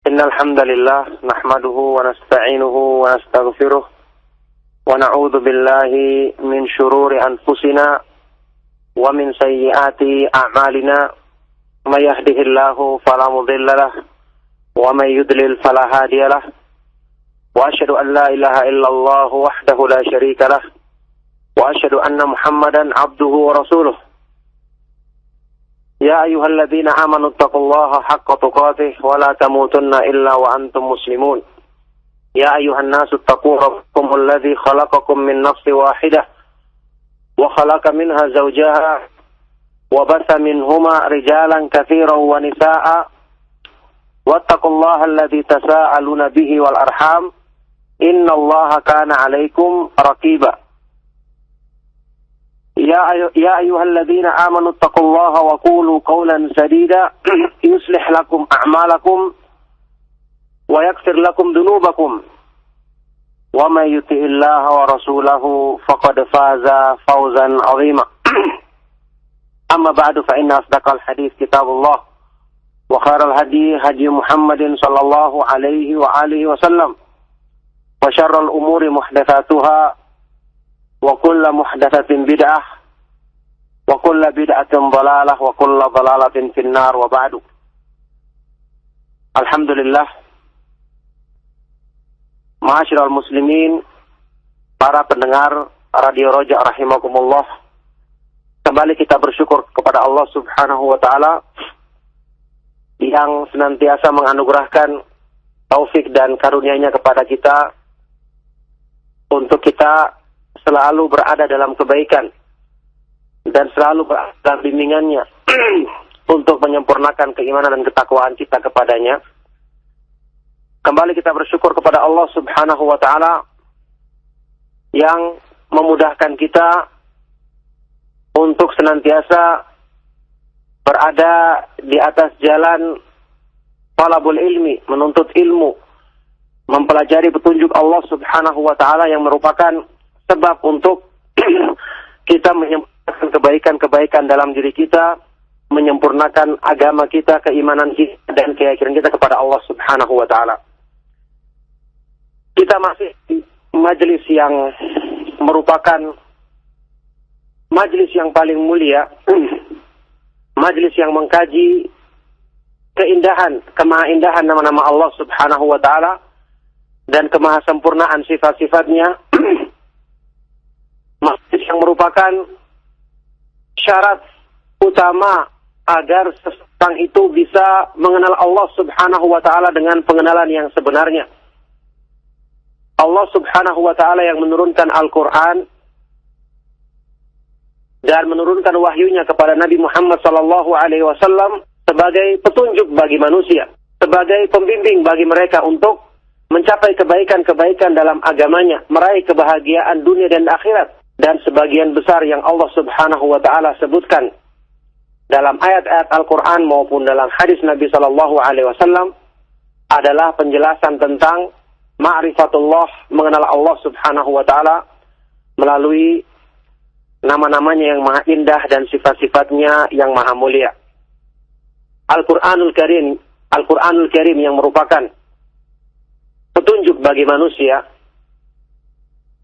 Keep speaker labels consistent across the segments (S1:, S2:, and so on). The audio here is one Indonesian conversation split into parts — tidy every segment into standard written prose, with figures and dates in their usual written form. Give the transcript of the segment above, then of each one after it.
S1: Innal hamdalillah nahmaduhu wa nasta'inuhu wa nastaghfiruh wa na'udzu billahi min shururi anfusina wa min sayyiati a'malina may yahdihillahu fala mudilla lahu wa may yudlil fala hadiya lahu wa asyhadu an la ilaha illallah wahdahu la syarika lahu wa asyhadu anna Muhammadan abduhu wa rasuluh. Ya ayyuhalladzina amanu taqullaha haqqa tuqatih wa la tamutunna illa wa antum muslimun. Ya ayyuhan nasu taqu rabbakum alladzi khalaqakum min nafsin wahidah wa khalaqa minha zawjaha wa batha minhuma rijalan katsiran wa nisaa'a wattaqullaha alladzi tasaaluna bihi wal arham innallaha kana 'alaikum raqiba. يا أيها الذين آمنوا اتقوا الله وقولوا قولا سديدا يصلح لكم أعمالكم ويغفر لكم ذنوبكم ومن يطع الله ورسوله فقد فاز فوزا عظيما. أما بعد فإن أصدق الحديث كتاب الله وخير الهدي هدي محمد صلى الله عليه وآله وسلم وشر الأمور محدثاتها وكل محدثة بدعة وكل بدعة ضلالة وكل ضلالة في النار وبعد. Alhamdulillah, ma'asyiral muslimin, para pendengar Radio Roja rahimakumullah, kembali kita bersyukur kepada Allah Subhanahu wa taala yang senantiasa menganugerahkan taufik dan karunia-Nya kepada kita untuk kita selalu berada dalam kebaikan dan selalu berada dalam bimbingannya untuk menyempurnakan keimanan dan ketakwaan kita kepadanya. Kembali kita bersyukur kepada Allah Subhanahu wa taala yang memudahkan kita untuk senantiasa berada di atas jalan talabul ilmi, menuntut ilmu, mempelajari petunjuk Allah Subhanahu wa taala yang merupakan sebab untuk kita menyempurnakan kebaikan-kebaikan dalam diri kita, menyempurnakan agama kita, keimanan kita, dan keyakinan kita kepada Allah Subhanahu wa taala. Kita masih di majelis yang merupakan majelis yang paling mulia, majelis yang mengkaji keindahan, kemahaindahan nama-nama Allah Subhanahu wa taala dan kemahasempurnaan sifat-sifatnya. Majelis yang merupakan syarat utama agar seseorang itu bisa mengenal Allah Subhanahu wa taala dengan pengenalan yang sebenarnya. Allah Subhanahu wa taala yang menurunkan Al-Qur'an dan menurunkan wahyunya kepada Nabi Muhammad sallallahu alaihi wasallam sebagai petunjuk bagi manusia, sebagai pembimbing bagi mereka untuk mencapai kebaikan-kebaikan dalam agamanya, meraih kebahagiaan dunia dan akhirat. Dan sebagian besar yang Allah Subhanahu wa taala sebutkan dalam ayat-ayat Al-Qur'an maupun dalam hadis Nabi sallallahu alaihi wasallam adalah penjelasan tentang ma'rifatullah, mengenal Allah Subhanahu wa taala melalui nama-namanya yang maha indah dan sifat-sifatnya yang maha mulia. Al-Qur'anul Karim yang merupakan petunjuk bagi manusia.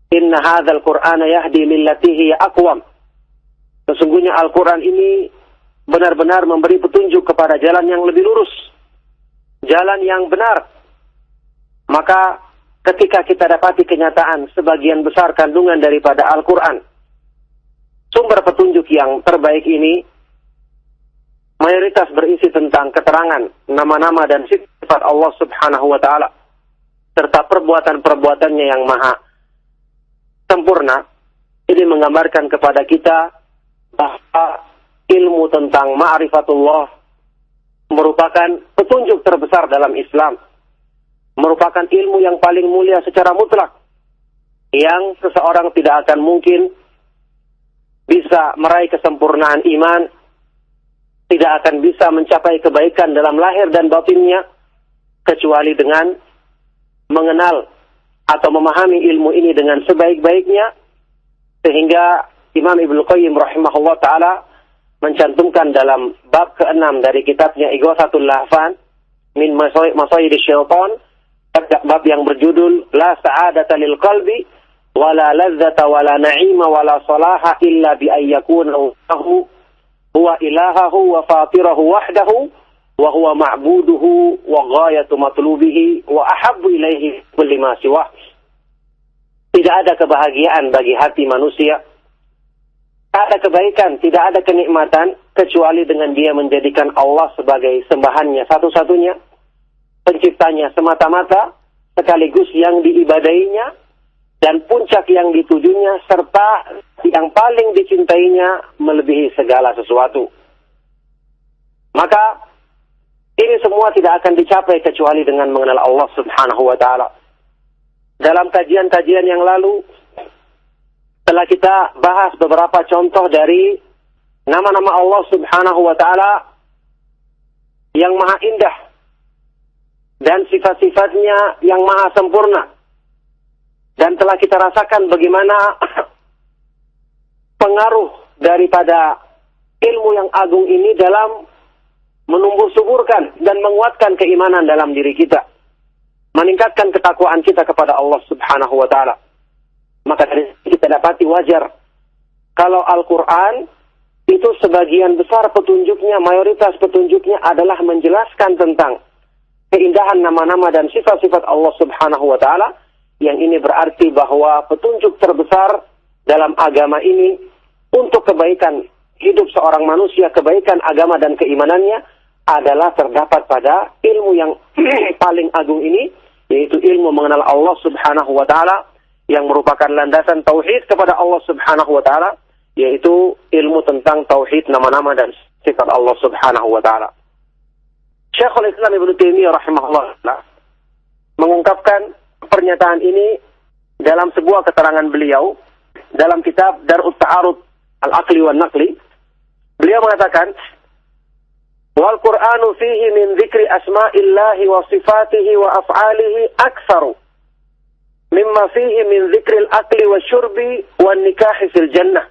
S1: Inna hadzal Qur'ana yahdi lillati hiya aqwam. Sesungguhnya Al-Qur'an ini benar-benar memberi petunjuk kepada jalan yang lebih lurus, jalan yang benar. Maka ketika kita dapati kenyataan sebagian besar kandungan daripada Al-Qur'an, sumber petunjuk yang terbaik ini mayoritas berisi tentang keterangan nama-nama dan sifat Allah Subhanahu wa taala serta perbuatan-perbuatannya yang maha sempurna. Ini menggambarkan kepada kita bahwa ilmu tentang ma'rifatullah merupakan petunjuk terbesar dalam Islam, merupakan ilmu yang paling mulia secara mutlak, yang seseorang tidak akan mungkin bisa meraih kesempurnaan iman, tidak akan bisa mencapai kebaikan dalam lahir dan batinnya kecuali dengan mengenal atau memahami ilmu ini dengan sebaik-baiknya, sehingga Imam Ibnu Qayyim rahimahullah ta'ala mencantumkan dalam bab ke-6 dari kitabnya Ighathatul Lahfan min masayid syaitan, bab yang berjudul La sa'adata lil qalbi wala ladzata wala na'ima wala salaha illa bi ayyakuna huwa ilahahu wa fatirahu wahdahu wa huwa ma'buduhu wa ghayatu matlubihi wa ahabbu ilaihi kulli ma siwah. Tidak ada kebahagiaan bagi hati manusia, tidak ada kebaikan, tidak ada kenikmatan kecuali dengan dia menjadikan Allah sebagai sembahannya satu-satunya, penciptanya semata-mata, sekaligus yang diibadahinya dan puncak yang ditujunya, serta yang paling dicintainya melebihi segala sesuatu. Maka ini semua tidak akan dicapai kecuali dengan mengenal Allah Subhanahu wa Ta'ala. Dalam kajian-kajian yang lalu telah kita bahas beberapa contoh dari nama-nama Allah Subhanahu wa Ta'ala yang maha indah dan sifat-sifatnya yang maha sempurna. Dan telah kita rasakan bagaimana pengaruh daripada ilmu yang agung ini dalam menumbuh suburkan dan menguatkan keimanan dalam diri kita, meningkatkan ketakwaan kita kepada Allah Subhanahu wa Ta'ala. Maka dari kita dapati wajar kalau Al-Quran itu sebagian besar petunjuknya, mayoritas petunjuknya adalah menjelaskan tentang keindahan nama-nama dan sifat-sifat Allah Subhanahu wa Ta'ala. Yang ini berarti bahwa petunjuk terbesar dalam agama ini untuk kebaikan hidup seorang manusia, kebaikan agama dan keimanannya adalah terdapat pada ilmu yang paling agung ini, yaitu ilmu mengenal Allah Subhanahu wa Ta'ala, yang merupakan landasan tauhid kepada Allah Subhanahu wa Ta'ala, yaitu ilmu tentang tauhid nama-nama dan sifat Allah Subhanahu wa Ta'ala. Syekhul Islam Ibnu Taimiyah rahimahullah mengungkapkan pernyataan ini dalam sebuah keterangan beliau dalam kitab Dar'ut Ta'arud Al-Aqli wan Naqli. Beliau mengatakan, wal Qur'anu fihi min dzikri asma'illahi wa sifatihi wa af'alihi aktsaru mimma fihi min dzikri al-akli wa syurbi wan nikahi fil jannah.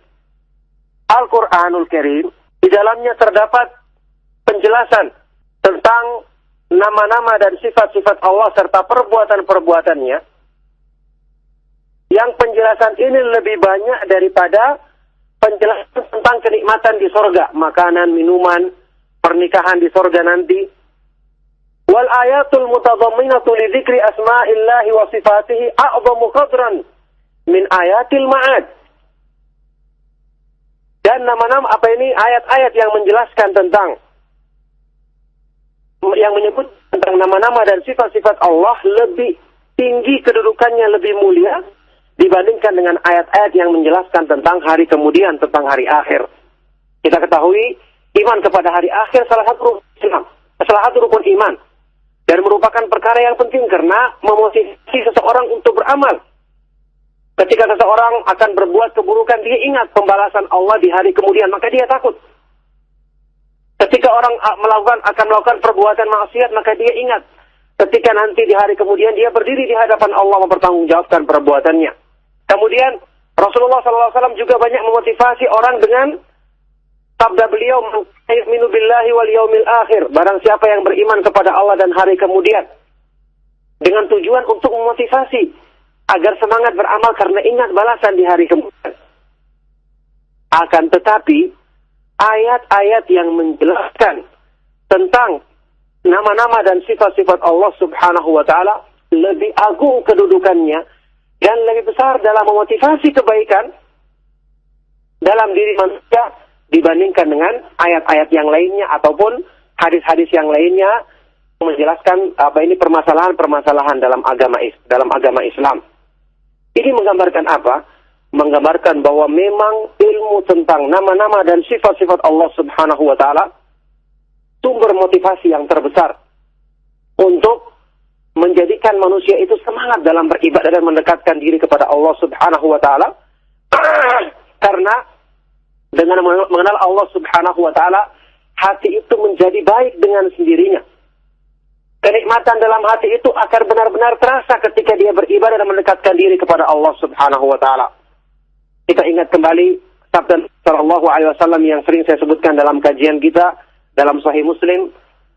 S1: Al-Qur'anul Karim, di dalamnya terdapat penjelasan tentang nama-nama dan sifat-sifat Allah serta perbuatan-perbuatannya, yang penjelasan ini lebih banyak daripada penjelasan tentang kenikmatan di sorga, makanan, minuman, pernikahan di sorga nanti. Wal ayatul mutadhamminatu li dzikri asma'illahi wa sifatihi a'zamu qadran min ayatil ma'ad. Dan nama-nama ayat-ayat yang menjelaskan tentang, yang menyebut tentang nama-nama dan sifat-sifat Allah lebih tinggi kedudukannya, lebih mulia dibandingkan dengan ayat-ayat yang menjelaskan tentang hari kemudian, tentang hari akhir. Kita ketahui iman kepada hari akhir salah satu rukun iman, dan merupakan perkara yang penting karena memotivasi seseorang untuk beramal. Ketika seseorang akan berbuat keburukan, dia ingat pembalasan Allah di hari kemudian, maka dia takut. Ketika orang akan melakukan perbuatan maksiat, maka dia ingat ketika nanti di hari kemudian dia berdiri di hadapan Allah mempertanggungjawabkan perbuatannya. Kemudian Rasulullah SAW juga banyak memotivasi orang dengan sabda beliau, "Yu'minu billahi wal yaumil akhir." Barang siapa yang beriman kepada Allah dan hari kemudian, dengan tujuan untuk memotivasi agar semangat beramal karena ingat balasan di hari kemudian. Akan tetapi ayat-ayat yang menjelaskan tentang nama-nama dan sifat-sifat Allah Subhanahu wa Ta'ala lebih agung kedudukannya dan lebih besar dalam memotivasi kebaikan dalam diri manusia dibandingkan dengan ayat-ayat yang lainnya ataupun hadis-hadis yang lainnya menjelaskan permasalahan-permasalahan dalam agama Islam. Ini menggambarkan apa? Menggambarkan bahwa memang ilmu tentang nama-nama dan sifat-sifat Allah Subhanahu wa Ta'ala sumber motivasi yang terbesar untuk menjadikan manusia itu semangat dalam beribadah dan mendekatkan diri kepada Allah Subhanahu wa Ta'ala. Karena dengan mengenal Allah Subhanahu wa Ta'ala, hati itu menjadi baik dengan sendirinya. Kenikmatan dalam hati itu akan benar-benar terasa ketika dia beribadah dan mendekatkan diri kepada Allah Subhanahu wa Ta'ala. Kita ingat kembali sabda Sallallahu Alaihi Wasallam yang sering saya sebutkan dalam kajian kita dalam Sahih Muslim,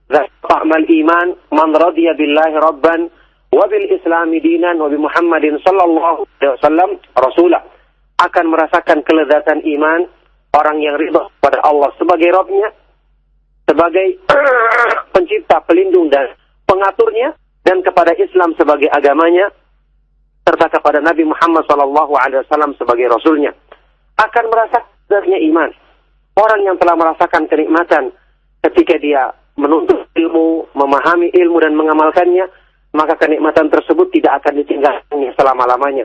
S1: Ta'mal iman man radiya billahi rabban wa bil islami dinan wa bi Muhammadin sallallahu alaihi wasallam rasulah. Akan merasakan kelezatan iman orang yang ridha pada Allah sebagai Rabb-Nya, sebagai pencipta, pelindung dan pengaturnya, dan kepada Islam sebagai agamanya, serta kepada Nabi Muhammad SAW sebagai Rasulnya. Akan merasakan iman orang yang telah merasakan kenikmatan ketika dia menuntut ilmu, memahami ilmu dan mengamalkannya, maka kenikmatan tersebut tidak akan ditinggalkannya selama-lamanya.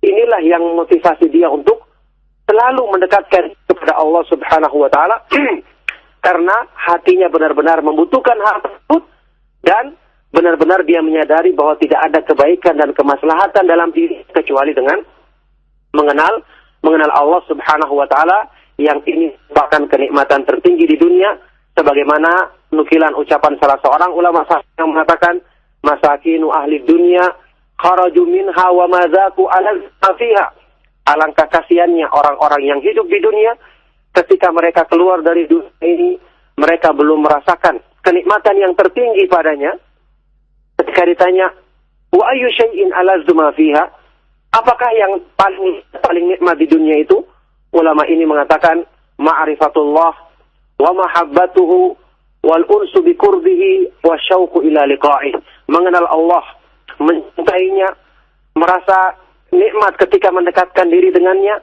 S1: Inilah yang motivasi dia untuk selalu mendekatkan kepada Allah Subhanahu wa taala karena hatinya benar-benar membutuhkan hal tersebut dan benar-benar dia menyadari bahwa tidak ada kebaikan dan kemaslahatan dalam diri kecuali dengan mengenal Allah Subhanahu wa taala, yang ini merupakan kenikmatan tertinggi di dunia, sebagaimana nukilan ucapan salah seorang ulama yang mengatakan, masakinu ahli dunia kharaju minha wa mazaku ala fiha. Alangkah kasihannya orang-orang yang hidup di dunia, ketika mereka keluar dari dunia ini, mereka belum merasakan kenikmatan yang tertinggi padanya. Ketika ditanya, wa ayyu syai'in alazzu ma fiha, apakah yang paling nikmat di dunia itu? Ulama ini mengatakan, ma'rifatullah wa mahabbatuhu wal unsu bi qurbihi wa syauqu ila liqa'ih. Mengenal Allah, mencintainya, merasa nikmat ketika mendekatkan diri dengannya,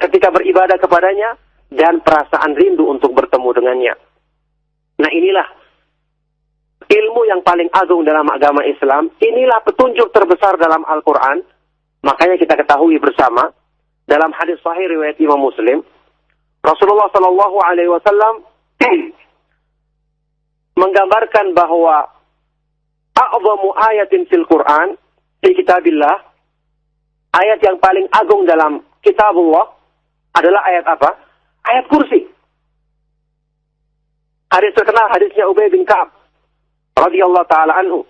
S1: ketika beribadah kepadanya, dan perasaan rindu untuk bertemu dengannya. Nah, inilah ilmu yang paling agung dalam agama Islam. Inilah petunjuk terbesar dalam Al-Quran. Makanya kita ketahui bersama, dalam hadis sahih riwayat Imam Muslim, Rasulullah Shallallahu Alaihi Wasallam menggambarkan bahwa a'zamu ayatin fil Quran fi kitabillah, ayat yang paling agung dalam kitabullah adalah ayat apa? Ayat kursi. Hadis terkenal, hadisnya Ubay bin Ka'ab radhiyallahu taala anhu.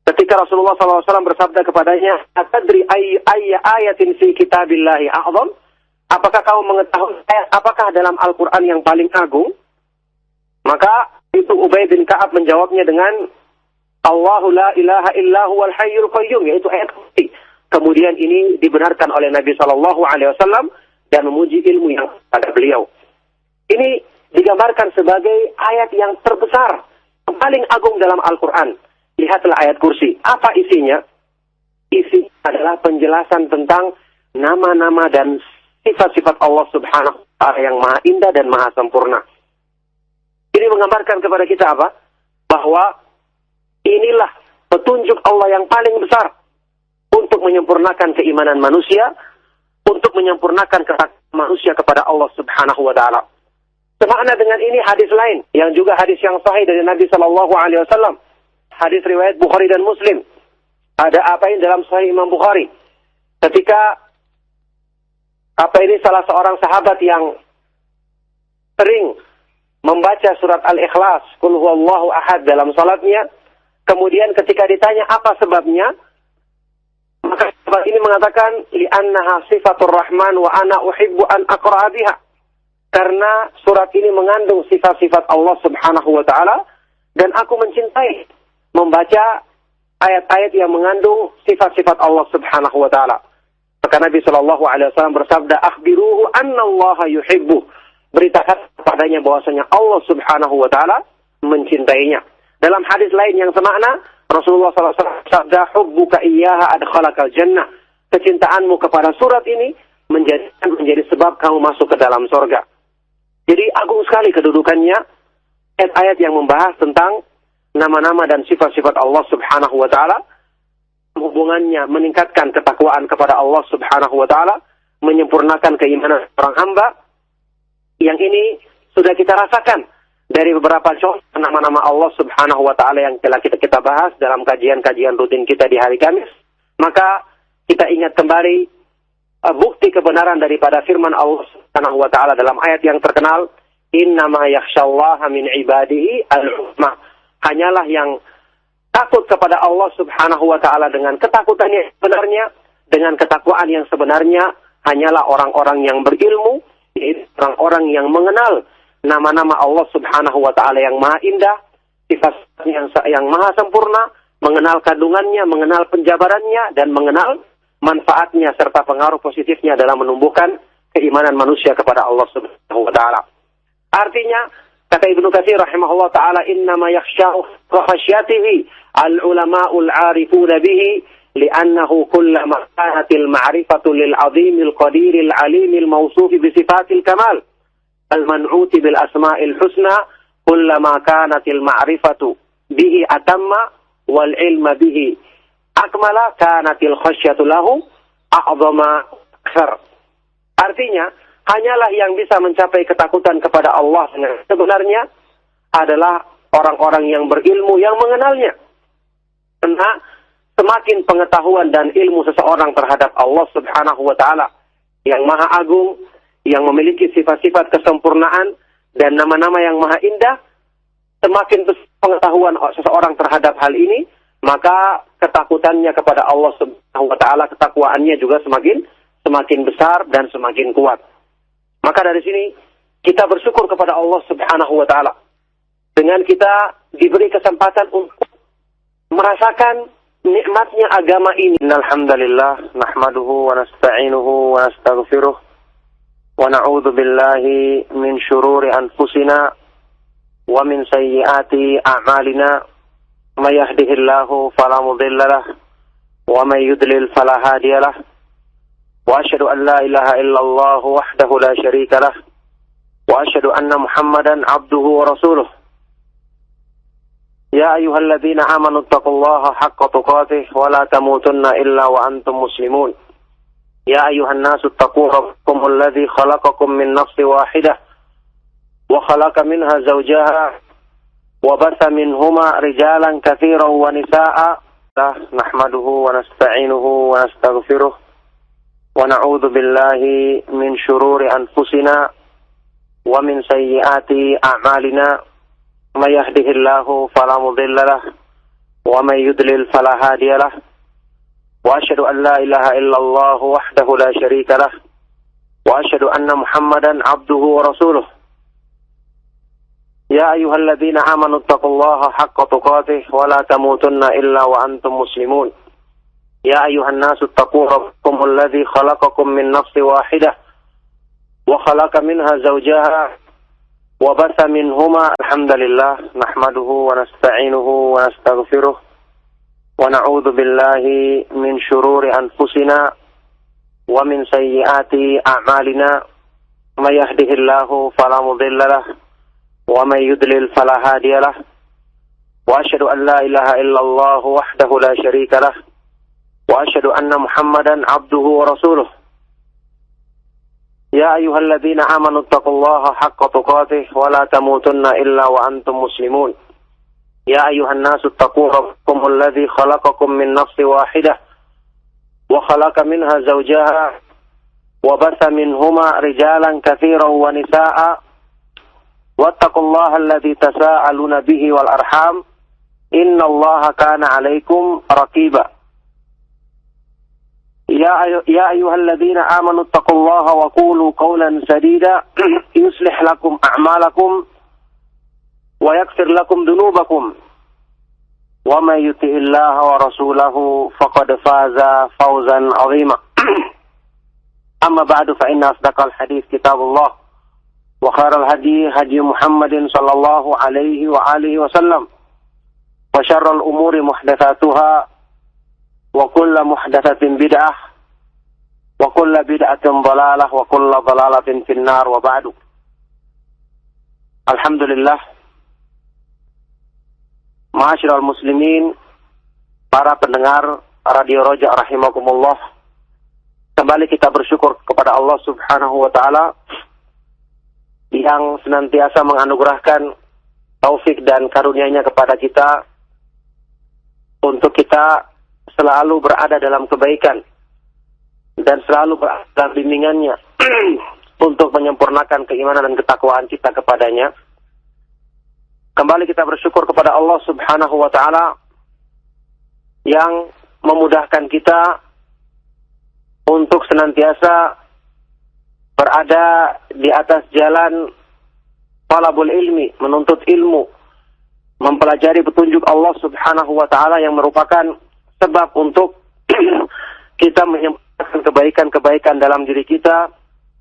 S1: Ketika Rasulullah SAW bersabda kepadanya, "Atadri ayya ayatin fi kitabillahi a'zam?" Apakah kamu mengetahui apakah dalam Al-Quran yang paling agung? Maka itu Ubay bin Ka'ab menjawabnya dengan Allahu la ilaha illahu wal hayyul qayyum, yaitu ayat kursi. Kemudian ini dibenarkan oleh Nabi SAW dan memuji ilmu yang pada beliau. Ini digambarkan sebagai ayat yang terbesar, yang paling agung dalam Al-Quran. Lihatlah ayat kursi. Apa isinya? Isinya adalah penjelasan tentang nama-nama dan sifat-sifat Allah Subhanahu wa ta'ala yang maha indah dan maha sempurna. Ini menggambarkan kepada kita apa? Bahwa inilah petunjuk Allah yang paling besar untuk menyempurnakan keimanan manusia, untuk menyempurnakan ketakwaan manusia kepada Allah Subhanahu wa ta'ala. Semakna dengan ini hadis lain yang juga hadis yang sahih dari Nabi sallallahu alaihi wasallam. Hadis riwayat Bukhari dan Muslim. Ada apa ini dalam Sahih Imam Bukhari? Ketika salah seorang sahabat yang sering membaca surat Al-Ikhlas, Qul huwallahu ahad dalam salatnya, kemudian ketika ditanya apa sebabnya, maka sahabat ini mengatakan, li'annaha sifatur rahman wa ana uhibbu an aqra'a biha. Karena surat ini mengandung sifat-sifat Allah Subhanahu wa ta'ala, dan aku mencintai membaca ayat-ayat yang mengandung sifat-sifat Allah Subhanahu wa ta'ala. Maka Nabi SAW bersabda, akhbiruhu annallaha yuhibbuh. Beritakan kepadanya bahwasanya Allah Subhanahu wa ta'ala mencintainya. Dalam hadis lain yang semakna, Rasulullah SAW bersabda, hubbuka iyyaha adkhalakal jannah. Kecintaanmu kepada surat ini menjadi sebab kamu masuk ke dalam surga. Jadi agung sekali kedudukannya, ayat-ayat yang membahas tentang nama-nama dan sifat-sifat Allah Subhanahu wa ta'ala, hubungannya meningkatkan ketakwaan kepada Allah Subhanahu wa ta'ala, menyempurnakan keimanan orang hamba. Yang ini sudah kita rasakan dari beberapa contoh nama-nama Allah Subhanahu wa ta'ala yang telah kita bahas dalam kajian-kajian rutin kita di hari Kamis. Maka kita ingat kembali bukti kebenaran daripada firman Allah Subhanahu wa ta'ala dalam ayat yang terkenal, innama yakhshallaha min ibadihi al-ulama. Hanyalah yang takut kepada Allah Subhanahu wa ta'ala dengan ketakutan yang sebenarnya, dengan ketakwaan yang sebenarnya, hanyalah orang-orang yang berilmu, yaitu orang-orang yang mengenal nama-nama Allah Subhanahu wa taala yang maha indah, sifatnya yang maha sempurna, mengenal kandungannya, mengenal penjabarannya, dan mengenal manfaatnya serta pengaruh positifnya dalam menumbuhkan keimanan manusia kepada Allah Subhanahu wa taala. Artinya, kata Ibnu Katsir rahimahullah taala, innama yakhsha'u khasyatihi al-ulama'ul 'arifuna bihi li'annahu kullama kanatil ma'rifatu lil 'azimil qadiril 'alimil mawsufi bi sifatil kamal al-man'uti bil asma'il husna kullama kanatil ma'rifatu bihi atamma wal ilma bihi akmala kanatil khasyatu lahu a'zama akthar. Artinya, hanyalah yang bisa mencapai ketakutan kepada Allah sebenarnya adalah orang-orang yang berilmu yang mengenalnya. Karena semakin pengetahuan dan ilmu seseorang terhadap Allah Subhanahu wa taala yang maha agung, yang memiliki sifat-sifat kesempurnaan dan nama-nama yang maha indah, semakin pengetahuan seseorang terhadap hal ini, maka ketakutannya kepada Allah Subhanahu wa taala, ketakwaannya juga semakin besar dan semakin kuat. Maka dari sini kita bersyukur kepada Allah Subhanahu wa taala dengan kita diberi kesempatan untuk merasakan nikmatnya agama ini. Alhamdulillah nahmaduhu wa nasta'inuhu wa nastaghfiruh wa na'udzu billahi min syururi anfusina wa min sayyiati a'malina. May yahdihillahu fala mudilla lahu wa may yudlil fala hadiya lahu. Wa asyhadu an la ilaha illallah wahdahu la syarika lahu wa asyhadu anna Muhammadan abduhu wa rasuluh. Ya ayyuhalladzina amanu taqullaha haqqa tuqatih wa la tamutunna illa wa antum muslimun. Ya ayyuhan nasu taqu rabbakumul ladzi khalaqakum min nafsin wahidah wa khalaqa minha zawjaha wa batha minhuma rijalan katsiran wa nisaa'a. Nahmaduhu wa nasta'inuhu wa nastaghfiruh wa na'udzu billahi min syururi anfusina wa min sayyiati a'malina. May yahdihillahu fala mudilla lahu wa may yudlil fala hadiya lahu. Wa asyhadu an la ilaha illallah wahdahu la syarika lahu wa asyhadu anna Muhammadan abduhu wa rasuluh. Ya ayyuhalladzina amanu taqullaha haqqa tuqatih wa la tamutunna illa wa antum muslimun. Ya ayyuhan nasu taqu rabbakumul ladzi khalaqakum min nafsin wahidah wa khalaqa minha zawjaha wa batha minhuma. Alhamdulillah nahmaduhu wa nasta'inuhu wa nastaghfiruh wa na'udzu billahi min syururi anfusina wa min sayyiati a'malina. May yahdihillahu fala mudilla lahu wa may yudlil fala hadiya lahu. Wa asyhadu an la ilaha illallah wahdahu la syarika lahu wa asyhadu anna Muhammadan abduhu wa rasuluh. Ya ayyuhalladzina amanu taqullaha haqqa tuqatih wa la tamutunna illa wa antum muslimun. Ya ayyuhan nasu taqu rabbakumul ladzi khalaqakum min nafsin wahidah wa khalaqa minha zawjaha wa batha minhuma rijalan katsiran wa nisaa'a. Wattaqullaha alladzi tasaaluna bihi wal arham innallaha kana 'alaikum raqiba. Ya ayyuhalladzina amanu taqullaha wa qulu qawlan sadida yuslih lakum a'malakum wa yaghfir lakum dhunubakum wa may yuti'illaha wa rasulahu faqad faza fawzan 'azima. Amma ba'du fa inna asdaqal hadits kitabullah wa khairal hadi hadi Muhammadin sallallahu alaihi wa alihi wasallam wa syarrul umuri muhdatsatuha wa kullu muhdatsatin bid'ah wa kullu bid'atin dhalalah wa kullu dhalalatin finnar wa ba'du. Alhamdulillah, ma'asyiral muslimin, para pendengar Radio Roja rahimakumullah, kembali kita bersyukur kepada Allah Subhanahu wa taala yang senantiasa menganugerahkan taufik dan karunia-Nya kepada kita untuk kita selalu berada dalam kebaikan dan selalu berada dalam bimbingannya untuk menyempurnakan keimanan dan ketakwaan kita kepadanya. Kembali kita bersyukur kepada Allah Subhanahu wa taala yang memudahkan kita untuk senantiasa berada di atas jalan talabul ilmi, menuntut ilmu, mempelajari petunjuk Allah Subhanahu wa taala yang merupakan sebab untuk kita menyempurnakan kebaikan-kebaikan dalam diri kita,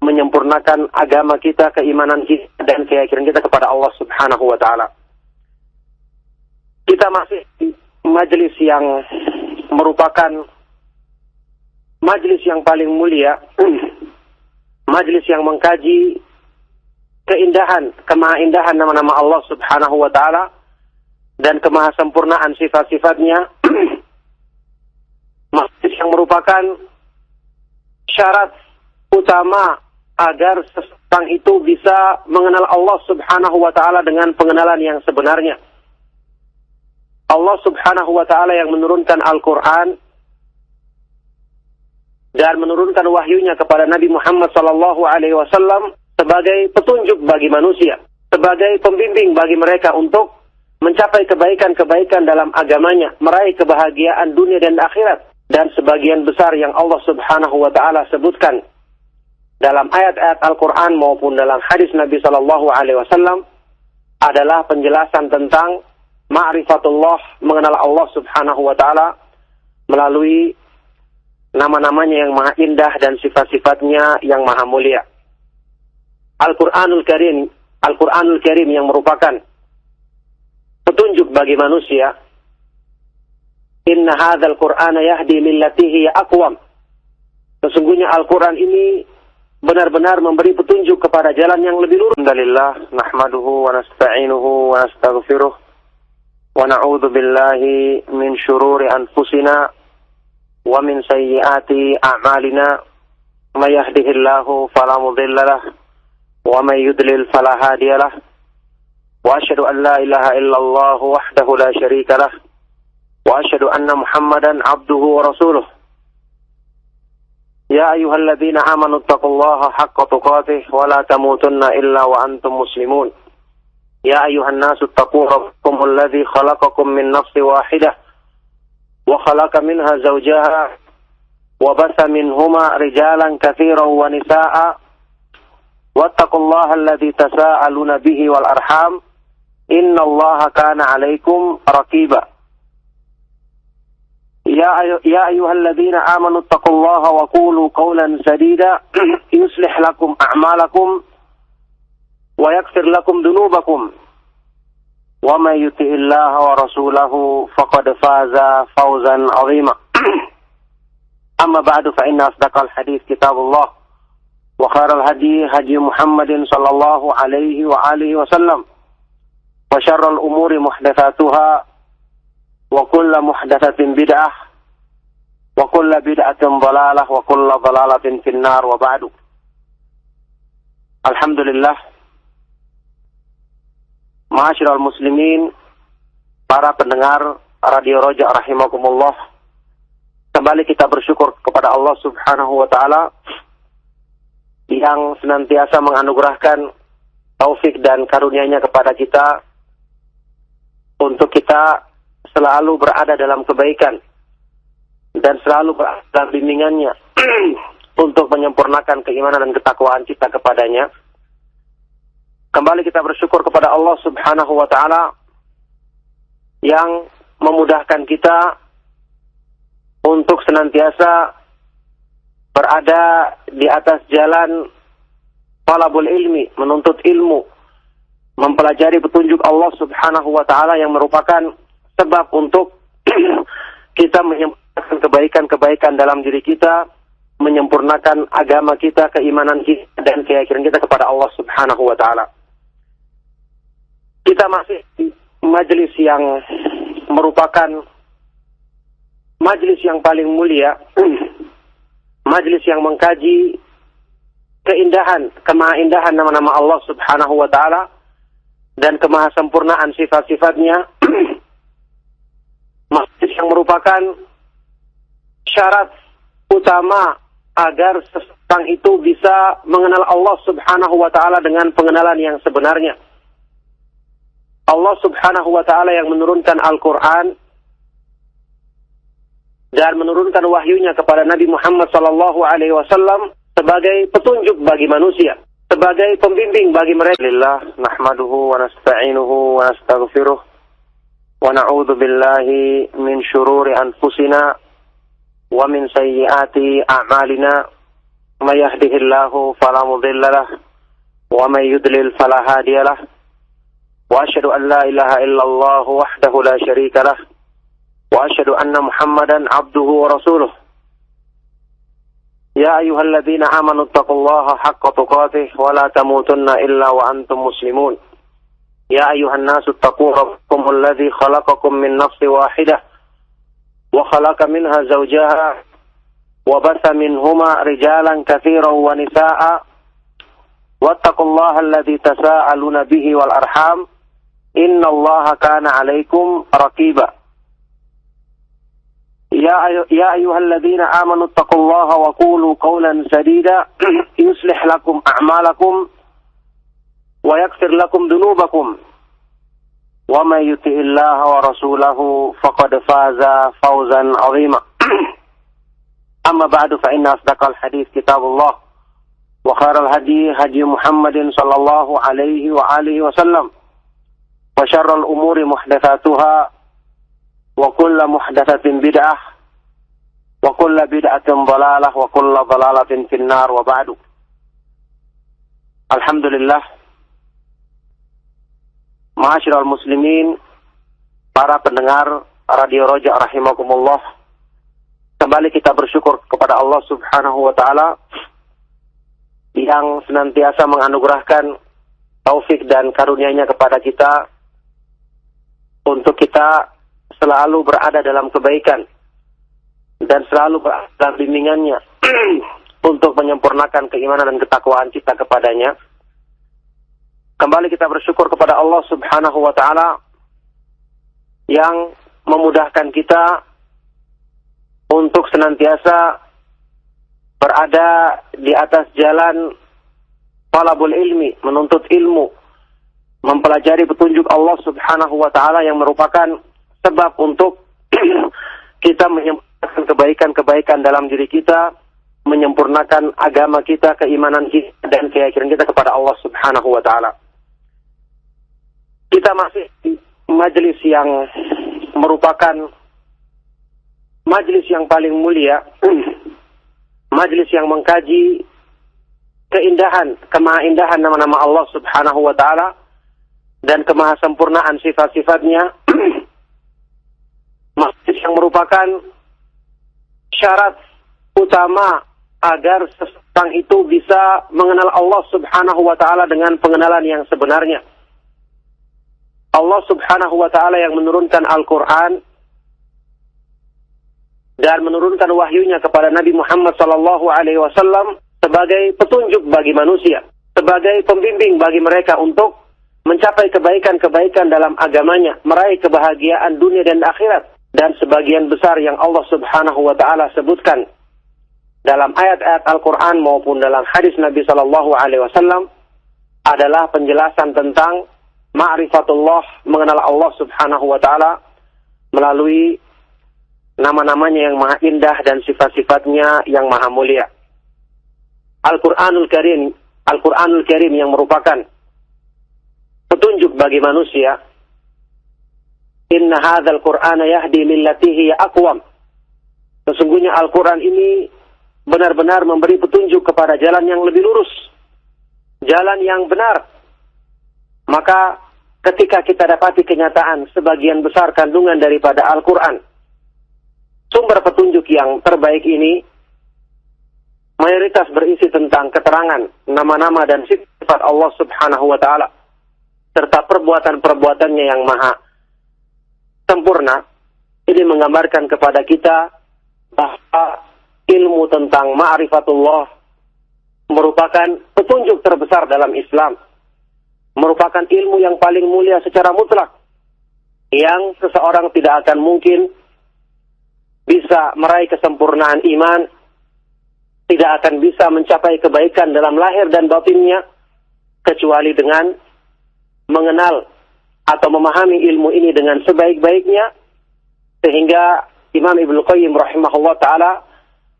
S1: menyempurnakan agama kita, keimanan kita, dan keyakinan kita kepada Allah Subhanahu wa taala. Kita masih di majelis yang merupakan majelis yang paling mulia, majelis yang mengkaji keindahan, kemahaindahan nama-nama Allah Subhanahu wa taala dan kemahasempurnaan sifat-sifatnya. Majelis yang merupakan syarat utama agar seseorang itu bisa mengenal Allah Subhanahu wa taala dengan pengenalan yang sebenarnya. Allah Subhanahu wa taala yang menurunkan Al-Qur'an dan menurunkan wahyunya kepada Nabi Muhammad sallallahu alaihi wasallam sebagai petunjuk bagi manusia, sebagai pembimbing bagi mereka untuk mencapai kebaikan-kebaikan dalam agamanya, meraih kebahagiaan dunia dan akhirat. Dan sebagian besar yang Allah Subhanahu wa taala sebutkan dalam ayat-ayat Al-Qur'an maupun dalam hadis Nabi sallallahu alaihi wasallam adalah penjelasan tentang ma'rifatullah, mengenal Allah Subhanahu wa taala melalui nama-namanya yang maha indah dan sifat-sifatnya yang maha mulia. Al-Qur'anul Karim yang merupakan petunjuk bagi manusia. Inna hadzal Qur'ana yahdi lillati hiya aqwam. Sesungguhnya Al-Qur'an ini benar-benar memberi petunjuk kepada jalan yang lebih lurus. Alhamdulillah, nahmaduhu wa nasta'inuhu wa nastaghfiruh wa na'udzu billahi min syururi anfusina wa min sayyiati a'malina. May yahdihillahu fala mudilla lahu wa may yudlil fala hadiya lahu. Wa asyhadu an la ilaha illallah wahdahu la syarika lahu wa asyhadu anna Muhammadan abduhu wa rasuluh. Ya ayyuhalladzina amanu taqullaha haqqa tuqatih wa la tamutunna illa wa antum muslimun. Ya ayyuhan nasu taqu rabbakumul ladzi khalaqakum min nafsin wahidah wa khalaqa minha zawjaha wa batha minhuma rijalan katsiran wa nisaa'a wattaqullaha alladzi tasaaluna bihi wal arham innallaha kana 'alaikum raqiba. Ya ayyuhalladzina amanu taqullaha wa qulu qawlan sadida yuslih lakum a'malakum wa yaghfir lakum dhunubakum wa may yuti'illaha wa rasulahu faqad faza fawzan 'azima. Amma ba'du fa inna asdaqal hadits kitabullah wa khairal hadi hadi Muhammadin sallallahu alaihi wa alihi wasallam wa syarrul umuri muhdatsatuha wa kullu muhdatsatin bid'ah wa kullu bid'atin dhalalah wa kullu dhalalatin finnar wa ba'du. Alhamdulillah, ma'asyiral muslimin, para pendengar Radio Roja rahimakumullah, kembali kita bersyukur kepada Allah Subhanahu wa taala yang senantiasa menganugerahkan taufik dan karunia-Nya kepada kita untuk kita selalu berada dalam kebaikan dan selalu berada dalam bimbingannya untuk menyempurnakan keimanan dan ketakwaan kita kepadanya. Kembali kita bersyukur kepada Allah Subhanahu wa taala yang memudahkan kita untuk senantiasa berada di atas jalan talabul ilmi, menuntut ilmu, mempelajari petunjuk Allah Subhanahu wa taala yang merupakan sebab untuk kita menyempurnakan kebaikan-kebaikan dalam diri kita, menyempurnakan agama kita, keimanan kita, dan keyakinan kita kepada Allah Subhanahu wa taala. Kita masih di majelis yang merupakan majelis yang paling mulia, majelis yang mengkaji keindahan, kemahaindahan nama-nama Allah Subhanahu wa taala dan kemahasempurnaan sifat-sifatnya. Majelis yang merupakan syarat utama agar seseorang itu bisa mengenal Allah Subhanahu wa taala dengan pengenalan yang sebenarnya. Allah Subhanahu wa taala yang menurunkan Al-Qur'an dan menurunkan wahyunya kepada Nabi Muhammad sallallahu alaihi wasallam sebagai petunjuk bagi manusia, sebagai pembimbing bagi mereka. Alhamdulillah, nahmaduhu wa nasta'inuhu wa nastaghfiruh wa na'udzu billahi min syururi anfusina wa min sayyiati a'malina. May yahdihillahu fala mudilla lahu wa may yudlil fala hadiya lahu. Wa asyhadu an la ilaha illallah wahdahu la syarika lahu wa asyhadu anna Muhammadan abduhu wa rasuluh. Ya ayyuhalladzina amanu taqullaha haqqa tuqatih wa la tamutunna illa wa antum muslimun. Ya ayyuhan nasu taqu rabbakumul ladzi khalaqakum min nafsin wahidah wa khalaqa minha zawjaha wa batha minhuma rijalan katsiran wa nisaa'a wattaqullaha alladzi tasaaluna bihi wal arham innallaha kana 'alaikum raqiba. يا أيها الذين آمنوا اتقوا الله وقولوا قولا سديدا يصلح لكم أعمالكم ويغفر لكم ذنوبكم ومن يطع الله ورسوله فقد فاز فوزا عظيما. أما بعد فإن أصدق الحديث كتاب الله وخير الهدي هدي محمد صلى الله عليه وآله وسلم وشر الأمور محدثاتها وكل محدثة بدعة وكل بدعة ضلالة وكل ضلالة في النار وبعد. Alhamdulillah, ma'asyiral muslimin, para pendengar Radio Roja rahimakumullah, kembali kita bersyukur kepada Allah Subhanahu wa taala yang senantiasa menganugerahkan taufik dan karunia-Nya kepada kita untuk kita selalu berada dalam kebaikan dan selalu berada dalam bimbingannya untuk menyempurnakan keimanan dan ketakwaan kita kepadanya. Kembali kita bersyukur kepada Allah Subhanahu wa taala yang memudahkan kita untuk senantiasa berada di atas jalan talabul ilmi, menuntut ilmu, mempelajari petunjuk Allah Subhanahu wa taala yang merupakan sebab untuk kita menyempurnakan kebaikan-kebaikan dalam diri kita, menyempurnakan agama kita, keimanan kita, dan keyakinan kita kepada Allah Subhanahu wa taala. Kita masih di majelis yang merupakan majelis yang paling mulia, majelis yang mengkaji keindahan, kemahaindahan nama-nama Allah Subhanahu wa taala dan kemahasempurnaan sifat-sifatnya. Majelis yang merupakan syarat utama agar seseorang itu bisa mengenal Allah Subhanahu wa taala dengan pengenalan yang sebenarnya. Allah Subhanahu wa taala yang menurunkan Al-Qur'an dan menurunkan wahyunya kepada Nabi Muhammad sallallahu alaihi wasallam sebagai petunjuk bagi manusia, sebagai pembimbing bagi mereka untuk mencapai kebaikan-kebaikan dalam agamanya, meraih kebahagiaan dunia dan akhirat. Dan sebagian besar yang Allah Subhanahu wa taala sebutkan dalam ayat-ayat Al-Qur'an maupun dalam hadis Nabi sallallahu alaihi wasallam adalah penjelasan tentang ma'rifatullah, mengenal Allah Subhanahu wa taala melalui nama-namanya yang maha indah dan sifat-sifatnya yang maha mulia. Al-Qur'anul Karim yang merupakan petunjuk bagi manusia. Inna hadzal Qur'ana yahdi lillati hiya aqwam. Sesungguhnya Al-Qur'an ini benar-benar memberi petunjuk kepada jalan yang lebih lurus, jalan yang benar. Maka ketika kita dapati kenyataan sebagian besar kandungan daripada Al-Qur'an, sumber petunjuk yang terbaik ini mayoritas berisi tentang keterangan nama-nama dan sifat Allah Subhanahu wa taala serta perbuatan-perbuatannya yang maha sempurna. Ini menggambarkan kepada kita bahwa ilmu tentang ma'rifatullah merupakan petunjuk terbesar dalam Islam, merupakan ilmu yang paling mulia secara mutlak, yang seseorang tidak akan mungkin bisa meraih kesempurnaan iman, tidak akan bisa mencapai kebaikan dalam lahir dan batinnya kecuali dengan mengenal atau memahami ilmu ini dengan sebaik-baiknya. Sehingga Imam Ibnu Qayyim rahimahullah ta'ala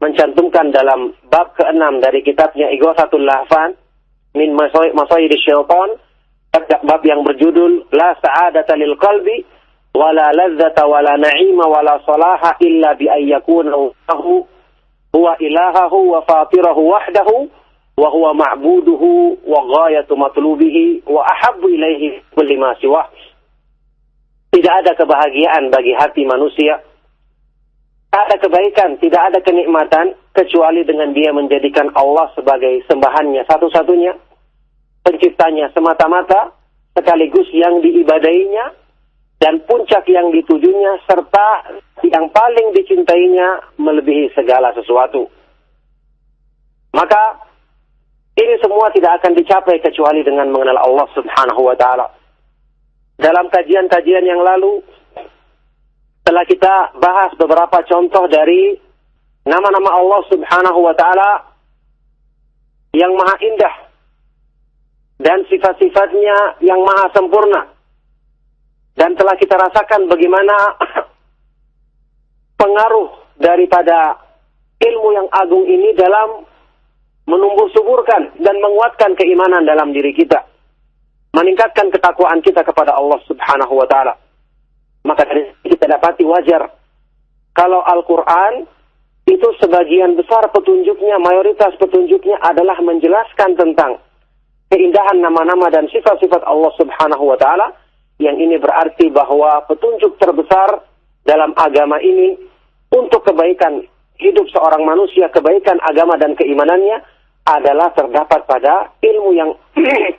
S1: mencantumkan dalam bab ke-6 dari kitabnya Ighathatul Lahfan min masayid syaitan, bab yang berjudul La sa'adata lil qalbi wala ladzata wala na'ima wala salaha illa bi ayyakuna huwa ilahahu wa fatirahu wahdahu wa huwa ma'buduhu wa ghayatu matlubihi wa ahabbu ilaihi kulli ma siwah. Tidak ada kebahagiaan bagi hati manusia, tak ada kebaikan, tidak ada kenikmatan kecuali dengan dia menjadikan Allah sebagai sembahannya satu-satunya, penciptanya semata-mata, sekaligus yang diibadahinya dan puncak yang ditujunya, serta yang paling dicintainya melebihi segala sesuatu. Maka ini semua tidak akan dicapai kecuali dengan mengenal Allah Subhanahu wa ta'ala. Dalam kajian-kajian yang lalu telah kita bahas beberapa contoh dari nama-nama Allah Subhanahu wa ta'ala yang maha indah dan sifat-sifatnya yang maha sempurna. Dan telah kita rasakan bagaimana pengaruh daripada ilmu yang agung ini dalam menumbuh suburkan dan menguatkan keimanan dalam diri kita, meningkatkan ketakwaan kita kepada Allah Subhanahu wa ta'ala. Maka dari kita dapati wajar kalau Al-Quran itu sebagian besar petunjuknya, mayoritas petunjuknya adalah menjelaskan tentang keindahan nama-nama dan sifat-sifat Allah Subhanahu wa ta'ala. Yang ini berarti bahwa petunjuk terbesar dalam agama ini untuk kebaikan hidup seorang manusia, kebaikan agama dan keimanannya adalah terdapat pada ilmu yang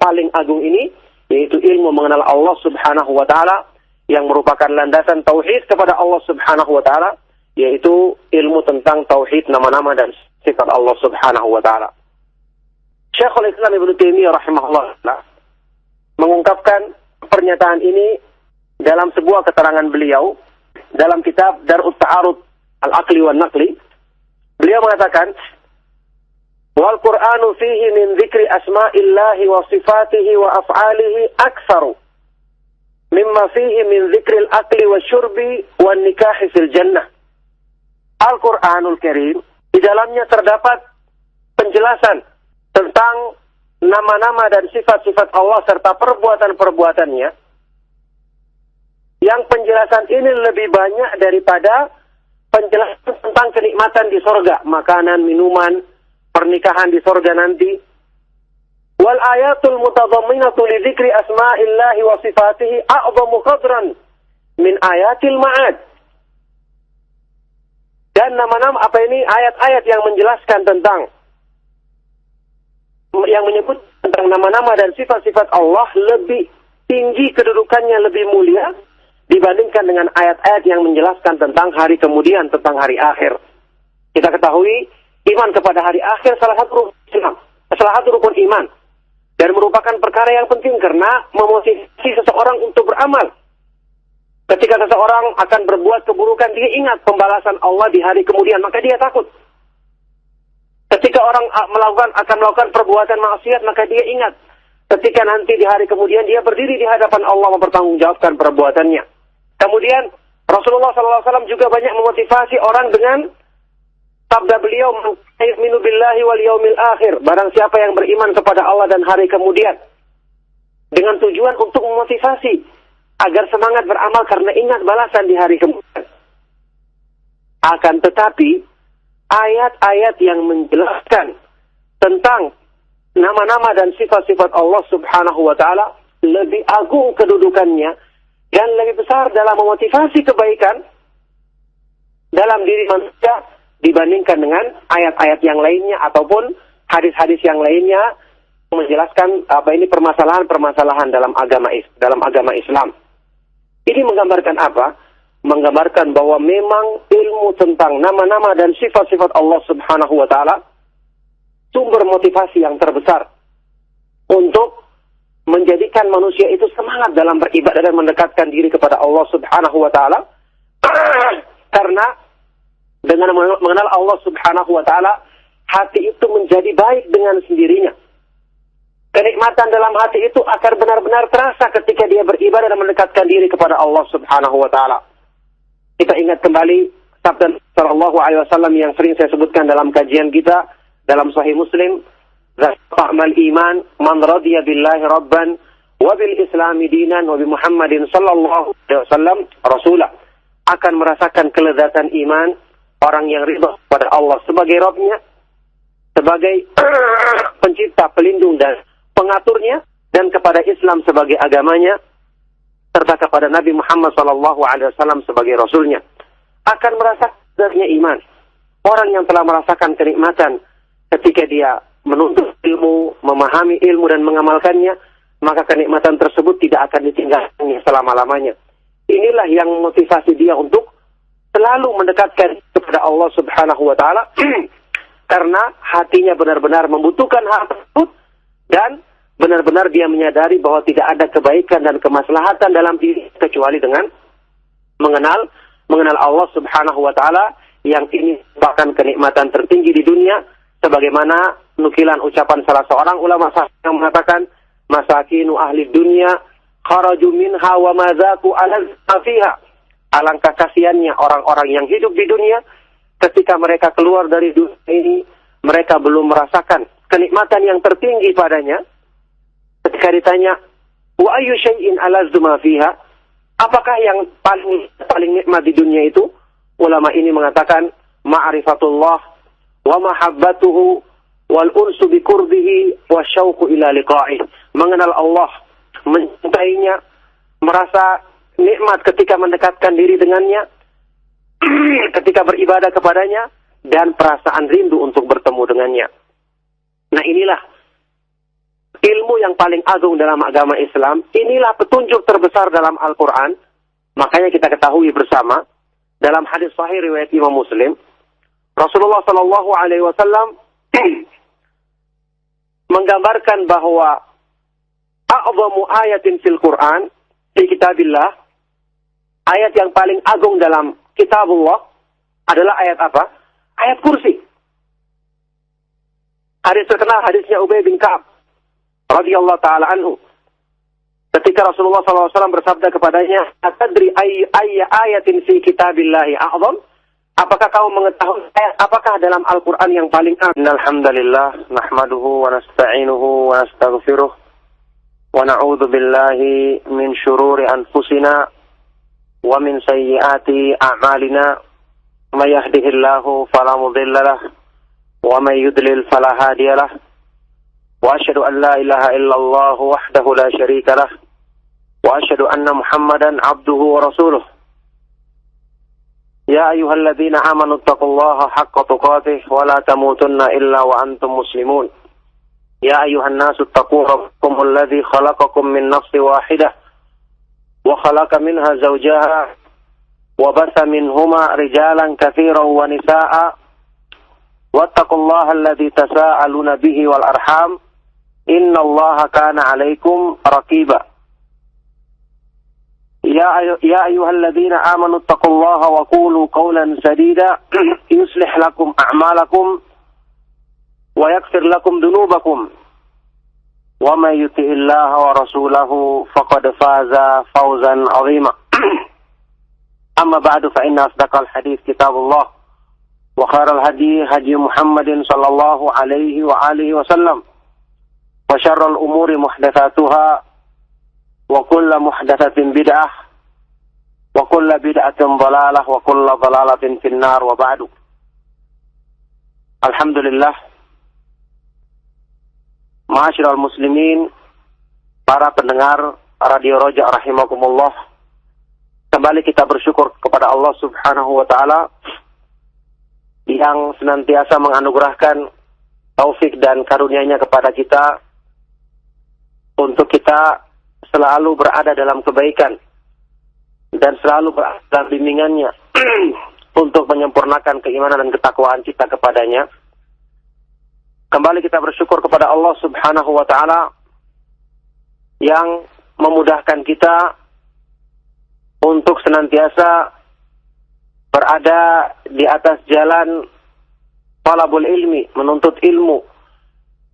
S1: paling agung ini, yaitu ilmu mengenal Allah Subhanahu wa ta'ala, yang merupakan landasan tauhid kepada Allah Subhanahu wa ta'ala, yaitu ilmu tentang tauhid nama-nama dan sifat Allah Subhanahu wa ta'ala. Syekhul Islam Ibnu Taimiyah rahimahullah mengungkapkan pernyataan ini dalam sebuah keterangan beliau dalam kitab Dar'ut Ta'arud Al-Aqli wa Naqli. Beliau mengatakan, wal Qur'anu fihi min dzikri asma'illahi wa sifatihi wa af'alihi aktsaru mimma fihi min dzikril akli wa syurbi wa nikahi fil jannah. Al-Qur'anul Karim, di dalamnya terdapat penjelasan tentang nama-nama dan sifat-sifat Allah serta perbuatan-perbuatannya, yang penjelasan ini lebih banyak daripada penjelasan tentang kenikmatan di sorga, makanan, minuman, pernikahan di sorga nanti. Wal ayatul mutadhamminatu li dzikri asma'illahi wa sifatihi a'zamu qadran min ayatil ma'ad. Dan nama-nama ayat-ayat yang menjelaskan tentang, yang menyebut tentang nama-nama dan sifat-sifat Allah lebih tinggi kedudukannya, lebih mulia dibandingkan dengan ayat-ayat yang menjelaskan tentang hari kemudian, tentang hari akhir. Kita ketahui iman kepada hari akhir salah satu rukun iman, dan merupakan perkara yang penting karena memotivasi seseorang untuk beramal. Ketika seseorang akan berbuat keburukan, dia ingat pembalasan Allah di hari kemudian, maka dia takut. Ketika orang akan melakukan perbuatan maksiat, maka dia ingat ketika nanti di hari kemudian dia berdiri di hadapan Allah mempertanggungjawabkan perbuatannya. Kemudian Rasulullah SAW juga banyak memotivasi orang dengan sabda beliau, "Yu'minu billahi wal yaumil akhir." Barang siapa yang beriman kepada Allah dan hari kemudian, dengan tujuan untuk memotivasi agar semangat beramal karena ingat balasan di hari kemudian. Akan tetapi ayat-ayat yang menjelaskan tentang nama-nama dan sifat-sifat Allah Subhanahu wa ta'ala lebih agung kedudukannya dan lebih besar dalam memotivasi kebaikan dalam diri manusia dibandingkan dengan ayat-ayat yang lainnya ataupun hadis-hadis yang lainnya menjelaskan permasalahan-permasalahan dalam agama Islam. Ini menggambarkan apa? Menggambarkan bahwa memang ilmu tentang nama-nama dan sifat-sifat Allah Subhanahu wa ta'ala sumber motivasi yang terbesar untuk menjadikan manusia itu semangat dalam beribadah dan mendekatkan diri kepada Allah Subhanahu wa ta'ala. Karena dengan mengenal Allah Subhanahu wa ta'ala, hati itu menjadi baik dengan sendirinya. Kenikmatan dalam hati itu akan benar-benar terasa ketika dia beribadah dan mendekatkan diri kepada Allah Subhanahu wa ta'ala. Kita ingat kembali sabda Sallallahu Alaihi Wasallam yang sering saya sebutkan dalam kajian kita dalam Sahih Muslim. Fa'mal iman man radiya billahi rabban wa bil islami dinan wa bi Muhammadin sallallahu alaihi wasallam rasulah. Akan merasakan kelezatan iman orang yang ridha pada Allah sebagai Rabb-Nya, sebagai pencipta, pelindung dan pengaturnya, dan kepada Islam sebagai agamanya, serta kepada Nabi Muhammad SAW sebagai Rasulnya. Akan merasakan iman. Orang yang telah merasakan kenikmatan ketika dia menuntut ilmu, memahami ilmu dan mengamalkannya, maka kenikmatan tersebut tidak akan ditinggalkannya selama-lamanya. Inilah yang motivasi dia untuk selalu mendekatkan kepada Allah Subhanahu wa taala karena hatinya benar-benar membutuhkan hal tersebut dan benar-benar dia menyadari bahwa tidak ada kebaikan dan kemaslahatan dalam diri kecuali dengan mengenal Allah Subhanahu wa taala, yang ini merupakan kenikmatan tertinggi di dunia, sebagaimana nukilan ucapan salah seorang ulama yang mengatakan, masakinu ahli dunia kharaju minha wa madzaku ala fiha. Alangkah kasihannya orang-orang yang hidup di dunia, ketika mereka keluar dari dunia ini, mereka belum merasakan kenikmatan yang tertinggi padanya. Ketika ditanya, wa ayyu syai'in alazzu ma fiha, apakah yang paling nikmat di dunia itu? Ulama ini mengatakan, ma'rifatullah wa mahabbatuhu wal unsu bi qurbihi wa syauqu ila liqa'ih. Mengenal Allah, mencintainya, merasa nikmat ketika mendekatkan diri dengannya, ketika beribadah kepadanya, dan perasaan rindu untuk bertemu dengannya. Nah, inilah ilmu yang paling agung dalam agama Islam. Inilah petunjuk terbesar dalam Al-Quran. Makanya kita ketahui bersama, dalam hadis sahih riwayat Imam Muslim, Rasulullah SAW menggambarkan bahwa a'zamu ayatin fil Quran di kitabillah, ayat yang paling agung dalam kitabullah adalah ayat apa? Ayat kursi. Hadis terkenal, hadisnya Ubay bin Ka'ab radhiyallahu taala anhu. Ketika Rasulullah SAW bersabda kepadanya, "Atadri ayya ayatin fi kitabillahi a'zam?" Apakah kamu mengetahui ayat apakah dalam Al-Quran yang paling agung? Alhamdulillah, nahmaduhu wa nasta'inuhu wa nastaghfiruh wa na'udzu billahi min syururi anfusina wa min sayyiati a'malina. May yahdihillahu fala mudilla lahu wa may yudlil fala hadiya lahu. Wa asyhadu an la ilaha illallah wahdahu la syarika lahu wa asyhadu anna Muhammadan abduhu wa rasuluh. Ya ayyuhalladzina amanu taqullaha haqqa tuqatih wa la tamutunna illa wa antum muslimun. Ya ayyuhan nasu taqu rabbakum alladzi khalaqakum min nafsin wahidah wa khalaqa minha zawjaha wa batha minhuma rijalan katsiran wa nisaa'a wattaqullaha alladzi tasaaluna bihi wal arham innallaha kana 'alaikum raqiba. Ya ayyuhalladzina amanu taqullaha wa qulu qawlan sadida yuslih lakum a'malakum wa yaghfir lakum dhunubakum wa may yuti'illaha wa rasulahu faqad faza fawzan 'azima. Amma ba'du, fa inna asdaqal hadits kitabullah wa khairal hadi hadi Muhammadin sallallahu alaihi wa alihi wasallam wa syarrul umuri muhdatsatuha wa kullu muhdatsatin bid'ah wa kullu bid'atin dhalalah wa kullu dhalalatin finnar wa ba'du. Alhamdulillah, ma'asyiral muslimin, para pendengar Radio Roja rahimakumullah, kembali kita bersyukur kepada Allah Subhanahu wa taala yang senantiasa menganugerahkan taufik dan karunia-Nya kepada kita untuk kita selalu berada dalam kebaikan dan selalu berada dalam bimbingannya untuk menyempurnakan keimanan dan ketakwaan kita kepadanya. Kembali kita bersyukur kepada Allah Subhanahu wa taala yang memudahkan kita untuk senantiasa berada di atas jalan talabul ilmi, menuntut ilmu,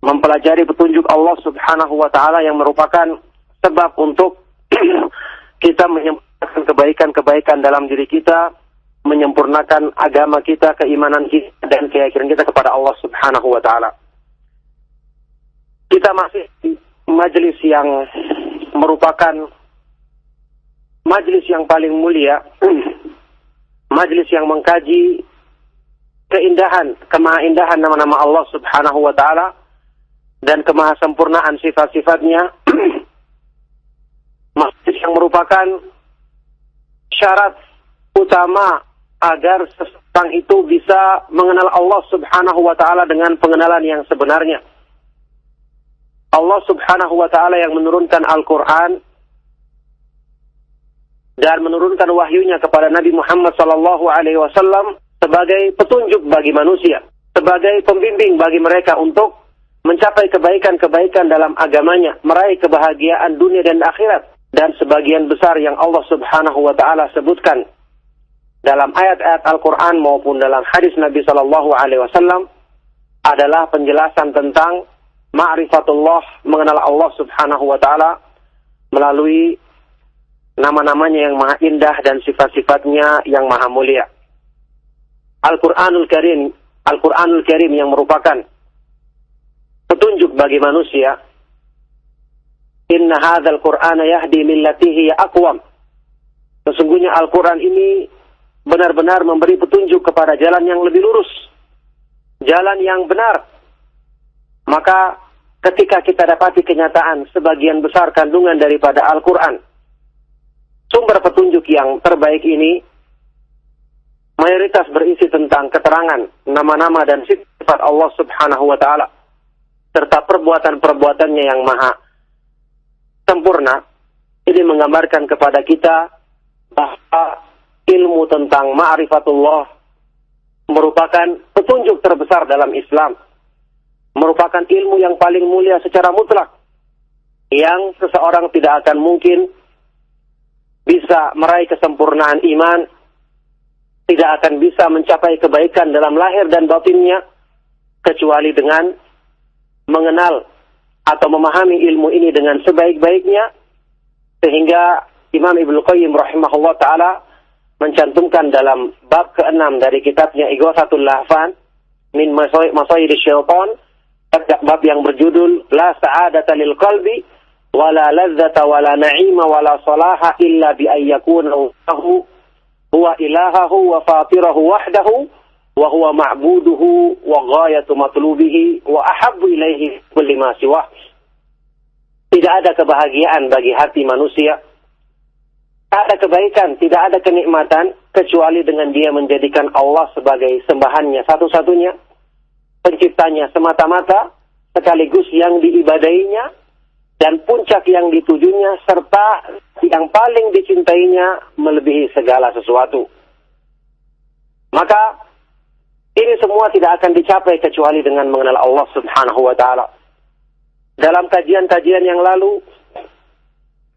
S1: mempelajari petunjuk Allah Subhanahu wa taala yang merupakan sebab untuk kita menyempurnakan kebaikan-kebaikan dalam diri kita, menyempurnakan agama kita, keimanan kita, dan keyakinan kita kepada Allah Subhanahu wa taala. Kita masih di majelis yang merupakan majelis yang paling mulia, majelis yang mengkaji kemahaindahan nama-nama Allah Subhanahu wa taala dan kemahasempurnaan sifat-sifatnya. Majelis yang merupakan syarat utama agar seseorang itu bisa mengenal Allah Subhanahu wa taala dengan pengenalan yang sebenarnya. Allah Subhanahu wa taala yang menurunkan Al-Qur'an dan menurunkan wahyunya kepada Nabi Muhammad sallallahu alaihi wasallam sebagai petunjuk bagi manusia, sebagai pembimbing bagi mereka untuk mencapai kebaikan-kebaikan dalam agamanya, meraih kebahagiaan dunia dan akhirat. Dan sebagian besar yang Allah Subhanahu wa taala sebutkan dalam ayat-ayat Al-Qur'an maupun dalam hadis Nabi sallallahu alaihi wasallam adalah penjelasan tentang ma'rifatullah, mengenal Allah Subhanahu wa taala melalui nama-namanya yang maha indah dan sifat-sifatnya yang maha mulia. Al-Qur'anul Karim yang merupakan petunjuk bagi manusia. Inna hadzal Qur'ana yahdi lillati hiya aqwam. Sesungguhnya Al-Qur'an ini benar-benar memberi petunjuk kepada jalan yang lebih lurus, jalan yang benar. Maka ketika kita dapati kenyataan sebagian besar kandungan daripada Al-Qur'an, sumber petunjuk yang terbaik ini mayoritas berisi tentang keterangan nama-nama dan sifat Allah Subhanahu wa taala serta perbuatan-perbuatannya yang maha sempurna. Ini menggambarkan kepada kita bahwa ilmu tentang ma'rifatullah merupakan petunjuk terbesar dalam Islam, merupakan ilmu yang paling mulia secara mutlak, yang seseorang tidak akan mungkin bisa meraih kesempurnaan iman, tidak akan bisa mencapai kebaikan dalam lahir dan batinnya kecuali dengan mengenal atau memahami ilmu ini dengan sebaik-baiknya. Sehingga Imam Ibnu Qayyim rahimahullah ta'ala mencantumkan dalam bab ke-6 dari kitabnya Ighathatul Lahfan min Masayyidis Syaitan, bab yang berjudul La Sa'adata lil Qalbi wala ladzata wala na'ima wala salaha illa bi ayyakuna huwa ilahahu wa fatirahu wahdahu wa huwa ma'buduhu wa ghayatu matlubihi wa ahabbu ilaihi kulli ma siwah. Tidak ada kebahagiaan bagi hati manusia, tidak ada kebaikan, tidak ada kenikmatan kecuali dengan dia menjadikan Allah sebagai sembahannya satu-satunya, penciptanya semata-mata, sekaligus yang diibadahinya dan puncak yang ditujunya, serta yang paling dicintainya melebihi segala sesuatu. Maka ini semua tidak akan dicapai kecuali dengan mengenal Allah Subhanahu wa ta'ala. Dalam kajian-kajian yang lalu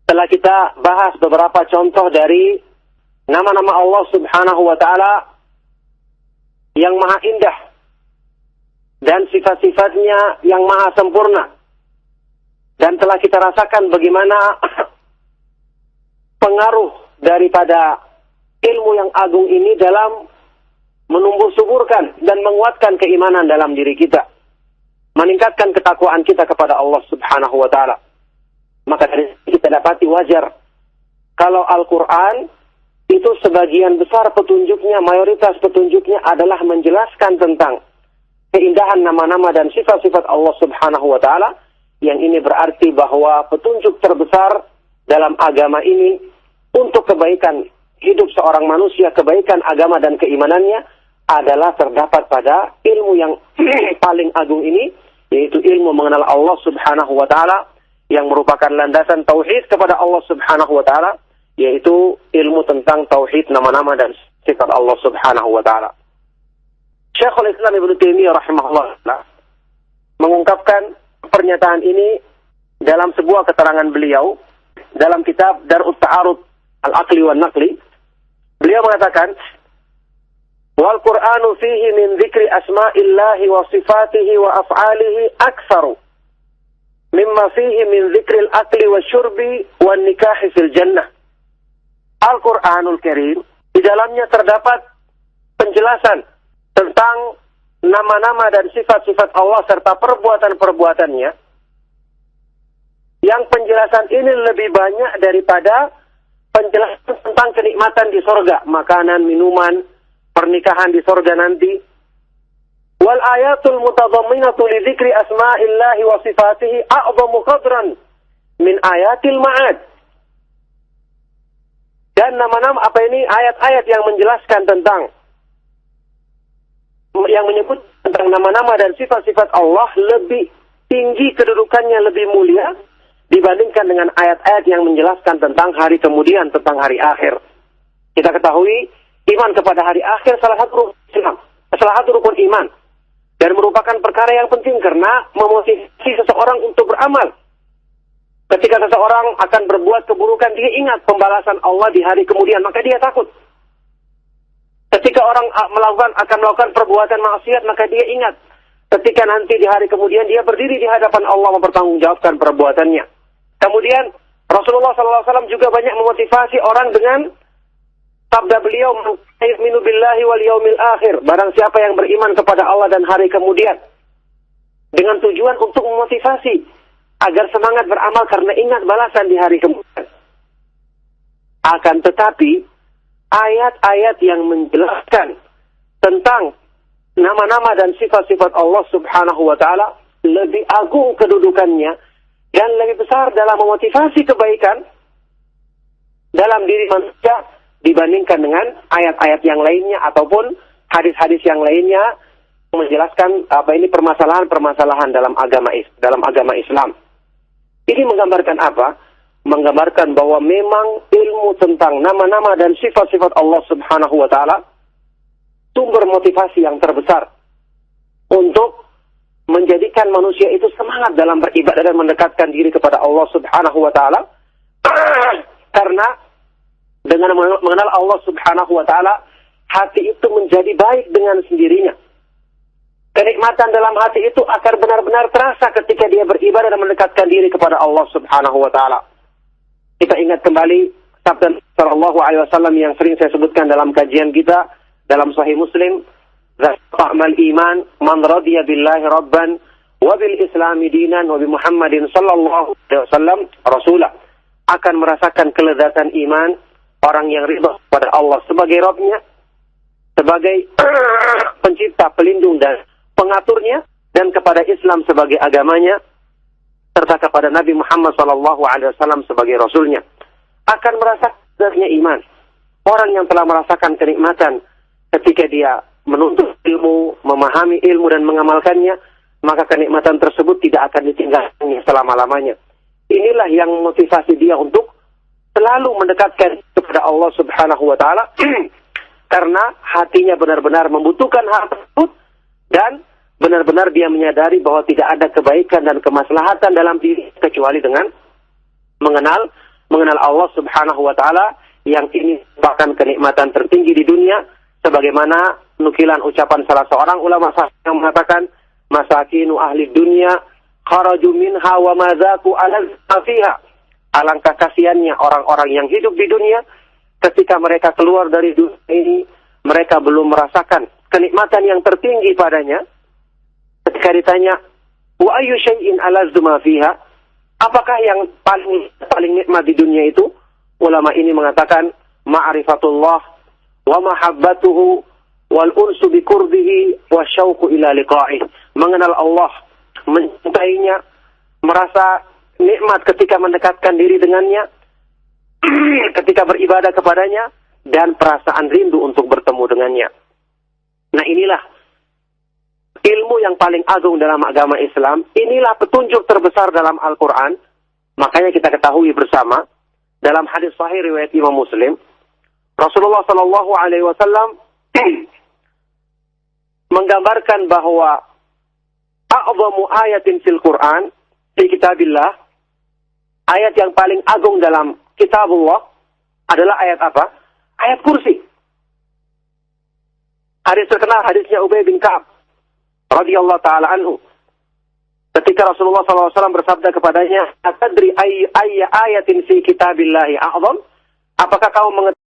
S1: telah kita bahas beberapa contoh dari nama-nama Allah Subhanahu wa ta'ala yang maha indah dan sifat-sifatnya yang maha sempurna. Dan telah kita rasakan bagaimana pengaruh daripada ilmu yang agung ini dalam menumbuh suburkan dan menguatkan keimanan dalam diri kita, meningkatkan ketakwaan kita kepada Allah Subhanahu wa ta'ala. Maka dari kita dapati wajar kalau Al-Quran itu sebagian besar petunjuknya, mayoritas petunjuknya adalah menjelaskan tentang keindahan nama-nama dan sifat-sifat Allah Subhanahu wa ta'ala. Yang ini berarti bahwa petunjuk terbesar dalam agama ini untuk kebaikan hidup seorang manusia, kebaikan agama dan keimanannya adalah terdapat pada ilmu yang paling agung ini, yaitu ilmu mengenal Allah Subhanahu wa ta'ala, yang merupakan landasan tauhid kepada Allah Subhanahu wa ta'ala, yaitu ilmu tentang tauhid nama-nama dan sifat Allah Subhanahu wa ta'ala. Syekhul Islam Ibnu Taimiyah rahimahullah mengungkapkan pernyataan ini dalam sebuah keterangan beliau dalam kitab Dar'ut Ta'arud Al-Aqli wa Naqli. Beliau mengatakan, wal Qur'anu fihi min dzikri asma'illahi wa sifatihi wa af'alihi aktsaru mimma fihi min dzikril akli wa syurbi wa nikahi fil jannah. Al-Qur'anul Karim, di dalamnya terdapat penjelasan tentang nama-nama dan sifat-sifat Allah serta perbuatan-perbuatannya yang penjelasan ini lebih banyak daripada penjelasan tentang kenikmatan di sorga, makanan, minuman, pernikahan di sorga nanti. Wal ayatul mutadhamminatu li dzikri asma'illahi wa sifatihi a'zamu qadran min ayatil ma'ad. Dan nama-nama apa ini ayat-ayat yang menjelaskan tentang yang menyebut tentang nama-nama dan sifat-sifat Allah lebih tinggi kedudukannya, lebih mulia dibandingkan dengan ayat-ayat yang menjelaskan tentang hari kemudian, tentang hari akhir. Kita ketahui iman kepada hari akhir salah satu rukun Islam, salah satu rukun iman, dan merupakan perkara yang penting karena memotivasi seseorang untuk beramal. Ketika seseorang akan berbuat keburukan, dia ingat pembalasan Allah di hari kemudian, maka dia takut. Ketika orang akan melakukan perbuatan maksiat, maka dia ingat ketika nanti di hari kemudian dia berdiri di hadapan Allah mempertanggungjawabkan perbuatannya. Kemudian Rasulullah SAW juga banyak memotivasi orang dengan sabda beliau, "Yu'minu billahi wal yaumil akhir." Barang siapa yang beriman kepada Allah dan hari kemudian, dengan tujuan untuk memotivasi agar semangat beramal karena ingat balasan di hari kemudian. Akan tetapi, ayat-ayat yang menjelaskan tentang nama-nama dan sifat-sifat Allah Subhanahu wa Ta'ala lebih agung kedudukannya dan lebih besar dalam memotivasi kebaikan dalam diri manusia dibandingkan dengan ayat-ayat yang lainnya ataupun hadis-hadis yang lainnya menjelaskan permasalahan-permasalahan dalam agama Islam. Ini menggambarkan apa? Menggambarkan bahwa memang ilmu tentang nama-nama dan sifat-sifat Allah Subhanahu wa Ta'ala sumber motivasi yang terbesar untuk menjadikan manusia itu semangat dalam beribadah dan mendekatkan diri kepada Allah Subhanahu wa Ta'ala. Karena dengan mengenal Allah Subhanahu wa Ta'ala, hati itu menjadi baik dengan sendirinya. Kenikmatan dalam hati itu akan benar-benar terasa ketika dia beribadah dan mendekatkan diri kepada Allah Subhanahu wa Ta'ala. Kita ingat kembali sabda sallallahu alaihi wasallam yang sering saya sebutkan dalam kajian kita dalam Sahih Muslim, "Za'mal iman man radiya billahi rabban wa bil islami dinan wa bi Muhammadin sallallahu alaihi wasallam rasulah." Akan merasakan kelezatan iman orang yang ridha kepada Allah sebagai Rabb-nya, sebagai pencipta, pelindung dan pengaturnya, dan kepada Islam sebagai agamanya, serta kepada Nabi Muhammad SAW sebagai Rasulnya. Akan merasakan iman. Orang yang telah merasakan kenikmatan ketika dia menuntut ilmu, memahami ilmu dan mengamalkannya, maka kenikmatan tersebut tidak akan ditinggalkannya selama-lamanya. Inilah yang motivasi dia untuk selalu mendekatkan kepada Allah Subhanahu wa Ta'ala karena hatinya benar-benar membutuhkan hal tersebut dan benar-benar dia menyadari bahwa tidak ada kebaikan dan kemaslahatan dalam diri kecuali dengan mengenal Allah Subhanahu wa Ta'ala, yang ini merupakan kenikmatan tertinggi di dunia, sebagaimana nukilan ucapan salah seorang ulama yang mengatakan, "Masakinu ahli dunia kharaju minha wa mazaku ala fiha." Alangkah kasihannya orang-orang yang hidup di dunia ketika mereka keluar dari dunia ini, mereka belum merasakan kenikmatan yang tertinggi padanya. Ketika ditanya, "Wa ayyu syai'in alazzu ma fiha?" Apakah yang paling nikmat di dunia itu? Ulama ini mengatakan, "Ma'rifatullah wa mahabbatuhu wal unsu bi qurbihi wa syauqu ila liqa'ih." Mengenal Allah, mencintainya, merasa nikmat ketika mendekatkan diri dengannya, ketika beribadah kepadanya, dan perasaan rindu untuk bertemu dengannya. Nah, inilah ilmu yang paling agung dalam agama Islam. Inilah petunjuk terbesar dalam Al-Quran. Makanya kita ketahui bersama dalam hadis sahih riwayat Imam Muslim, Rasulullah Shallallahu Alaihi Wasallam menggambarkan bahwa a'zamu ayatin fil Quran fi kitabillah, ayat yang paling agung dalam kitabullah adalah ayat apa? Ayat kursi. Hadis terkenal, hadisnya Ubay bin Ka'ab radhiyallahu taala anhu. Ketika Rasulullah SAW bersabda kepadanya, "Atadri ayya ayatin fi kitabillahi a'zam?" Apakah kamu mengetahui